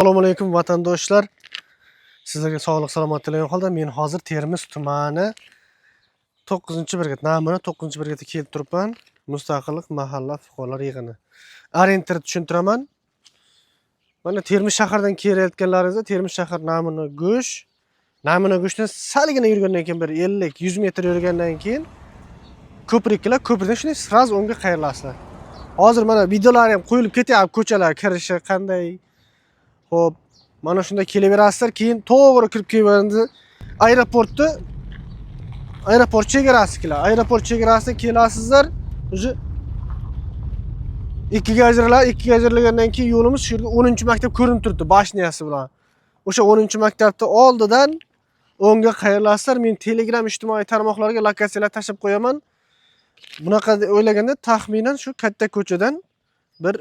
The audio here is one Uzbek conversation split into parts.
Assalomu alaykum vatandoshlar. Sizlarga sog'lik salomat tilayman holda men hozir Termiz tumani 9-brigat, namini 9-brigatga kelib turibman. Mustaqillik mahalla fuqarolar yig'ini. Orientir tushuntiraman. Mana Termiz shahardan kelayotganlaringizda Termiz shahar Namina go'shni salgina yurgandan keyin bir 50-100 metr yurgandan keyin ko'priklar, ko'prikdan shunday sraz o'ngga qayrilasizlar. Hozir mana videolar ham qo'yilib ketyapti, ko'chalar kirishi qanday. Xo'p, mana shunda kelaverasizlar, keyin to'g'ri kirib kelganingizda aeroport chegarasi keladi. Aeroport chegarasidan kelasizlar. O'zi ikkiga ajralgandan keyin yo'limiz shu yerga 10-maktab ko'rinib turibdi, bashniyasi bilan. O'sha 10-maktabni oldidan o'ngga qayrilasizlar. Men Telegram ijtimoiy tarmoqlarga lokatsiyalar tashib qo'yaman. Bunaqa o'ylaganda taxminan shu katta ko'chadan bir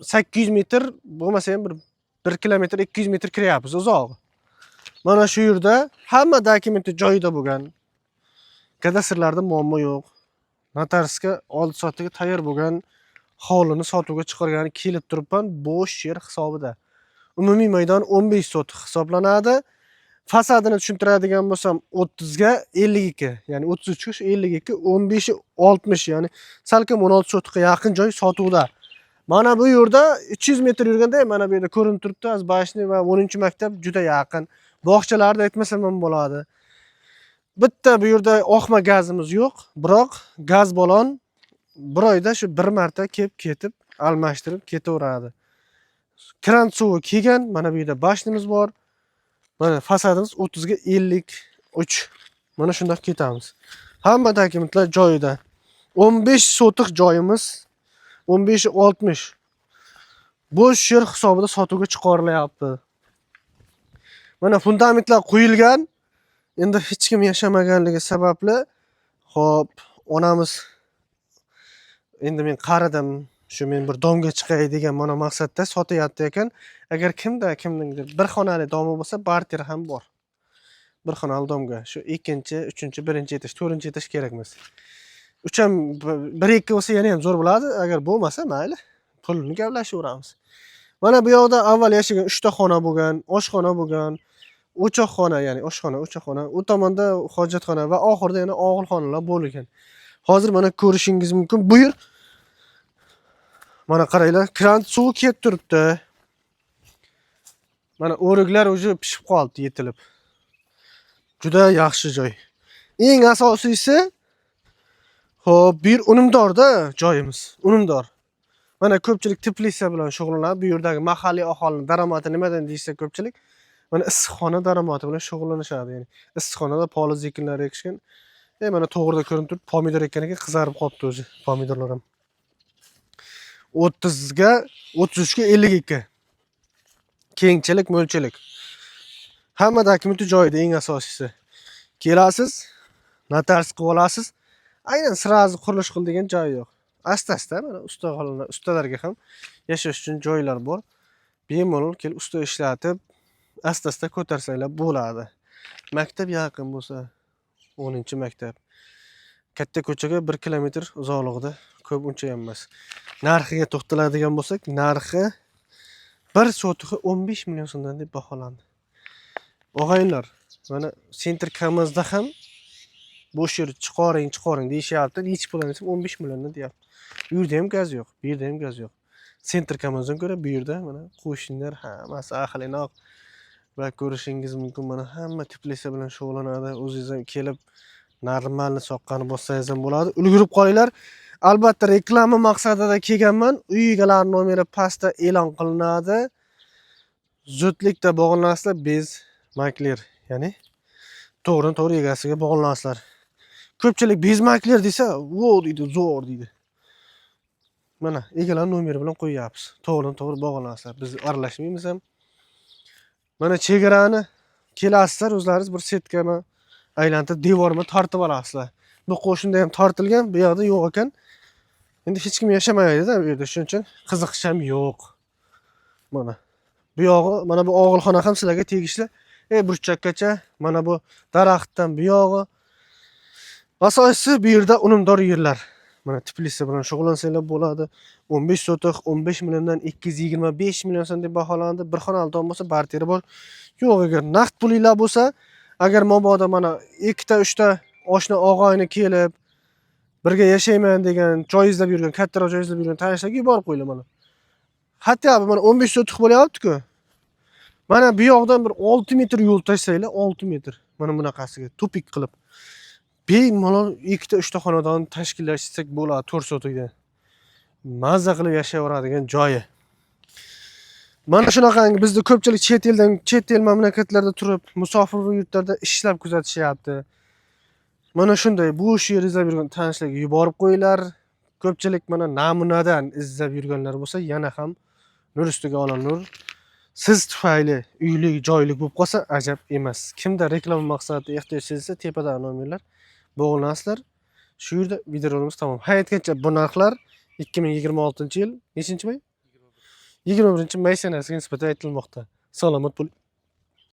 800 metr bo'lmasa ham bir 1 kilometr 200 metr kiryapmiz uzoq. Mana shu yerda hamma dokumenti joyida bo'lgan. Kadastrlarda muammo yo'q. Notariusga 6 soatga tayyor bo'lgan hovlini sotuvga chiqargani kelib turibman, bo'sh yer hisobida. Umumiy maydon 15 sotik hisoblanadi. Fasadini tushuntiradigan bo'lsam 30 ga 52, ya'ni 33 ga 52, 15 60, ya'ni salkam 16 sotikga yaqin joy sotuvda. Mana bu yerda 300 metr yurganda mana bu yerda ko'rinib turibdi, Azbashni va 10-maktab juda yaqin. Bog'chalarda aytmasam ham bo'ladi. Bitta bu yerda oqma gazimiz yo'q, biroq gaz balon bir oyda shu bir marta kelib ketib, almashtirib ketaveradi. Kran suvi kelgan, mana bu yerda bashnimiz bor. Mana fasadimiz 30 ga 53. Mana shunday ketamiz. Hamma dokumentlar joyida. 15 sotik joyimiz 15-60. Bo'sh yer hisobida sotuvga chiqarilyapti. Mana fundamentlar qo'yilgan. Endi hech kim yashamaganligi sababli, xo'p, onamiz endi men qaradim, shu men bir domga chiqay degan mana maqsadda sotyapti ekan. Agar kimningdir bir xonali domi bo'lsa, barter ham bor. Bir xonali domga shu 2-chi, 3-chi, 1-chi etash, 4-chi etash kerak emas. 3 ham 1-2 bo'lsa yana ham zo'r bo'ladi. Agar bo'lmasa, mayli, pulni gaplashaveramiz. Mana bu yoqda avval yashagan 3 ta xona bo'lgan, oshxona bo'lgan, o'choqxona, ya'ni oshxona, o'choqxona, u tomonda hojatxona va oxirida yana og'ilxonalar bo'lgan. Hozir mana ko'rishingiz mumkin. Bu yer mana qaranglar, kran suvi kelib turibdi. Mana o'riklar o'zi pishib qoldi, yetilib. Juda yaxshi joy. Eng asosiysi, xo'p, bir unumdorda joyimiz, unumdor. Mana ko'pchilik teplitsa bilan shug'ullanadi. Bu yerdagi mahalliy aholining daromadi nimadan deysa ko'pchilik, mana issiqxona daromadi bilan shug'ullanishadi. Ya'ni issiqxonada poliz ekinlar ekishgan. Mana to'g'rida ko'rinib turib, pomidor ekaniga qizarib qolibdi o'zi, pomidorlar ham. 30 ga 33 ga 52. Kengchilik, mo'lchilik. Hamma dokumenti joyida, eng asosiysi. Kelasiz, notarius qilib olasiz. Aynan sirazi qurilish qil degan joy yo'q. Asta-asta mana ustalarga ham yashash uchun joylar bor. Bemalol kelib usta ishlatib, asta-asta ko'tarsanglar bo'ladi. Maktab yaqin bo'lsa, 10-maktab. Katta ko'chaga 1 kilometr uzoqligida, ko'p uncha ham emas. Narxiga to'xtaladigan bo'lsak, narxi 1 sotiga 15 million so'mdan deb baholandi. Og'aylar, mana Center Kamazda ham bo'sh yer chiqaring deyishyapti. Nechi pul desam 15 milliondan deyapti. Bu yerda ham gaz yo'q, bu yerda ham gaz yo'q. Center Kamazdan ko'ra bu yerda mana qo'shnilar hammasi ahilinoq va ko'rishingiz mumkin. Mana hamma teplitsa bilan shug'ullanadi. O'zingiz ham kelib normalni soqqani bossangiz ham bo'ladi. Ulgurib qolinglar. Albatta reklama maqsadida kelganman. Uy egalari nomeri pastda e'lon qilinadi. Zudlikda bog'lanasizlar, biz makler, ya'ni to'g'ri egasiga bog'lanasizlar. Ko'pchilik biz makler desa, "Vo" deydi, zo'r deydi. Mana egalar nomeri bilan qo'yapmiz. To'g'ri bog'lanasizlar. Biz aralashmaymiz ham. Mana chegarani kelasizlar, o'zlaringiz bir setkani aylantirib devorma tortib olasizlar. Bu qo'shinda ham tortilgan, bu yoqda yo'q ekan. Endi hech kim yashamaydi-da bu yerda, shuning uchun qiziqish ham yo'q. Mana bu yog'i, mana bu og'ilxona ham sizlarga tegishli. Burchakkacha, mana bu daraxtdan bu yog'i. Asosiysi bu yerda unumdor yerlar. Mana Tbilisi bilan shug'ullansanglar bo'ladi. 15 sotix 15 milliondan 225 million so'm deb baholandi. Bir xonali tom bo'lsa, barteri bor. Yo'q, agar naqd pulinglar bo'lsa, agar mabodo mana 2 ta 3 ta oshna og'ayni kelib, birga yashayman degan, joy izlab yurgan, kattaroq joy izlab yurgan tanishlarga yuborib qo'yinglar mana. Hatto mana 15 sotix bo'lyapti-ku. Mana bu yoqdan bir 6 metr yo'l tashlaylar, 6 metr. Mana bunaqasiga tupik qilib. Bemalol 2 ta 3 ta xonadon tashkillashtirsak bo'ladi 4 sotikdan. Mazza qilib yashayveradigan joyi. Mana shunaqangi bizda ko'pchilik chet el mamlakatlarda turib, musofir yurtlarda ishlab kuzatishyapti. Mana shunday bo'sh yer izlab yurgan tanishlarga yuborib qo'yinglar. Ko'pchilik mana namunadan izlab yurganlar bo'lsa, yana ham nur ustiga olon nur. Siz tufayli uylik, joylik bo'lib qolsa ajab emas. Kimda reklama maqsadida ehtiyoj sezsa, tepadan nomerlar bog'lansizlar. Shu yerda videorolikimiz tamom. Hayotgacha bu narxlar 2026-yil nechinchi may? 21-may sanasiga nisbatan aytilmoqda. Salomat bo'ling.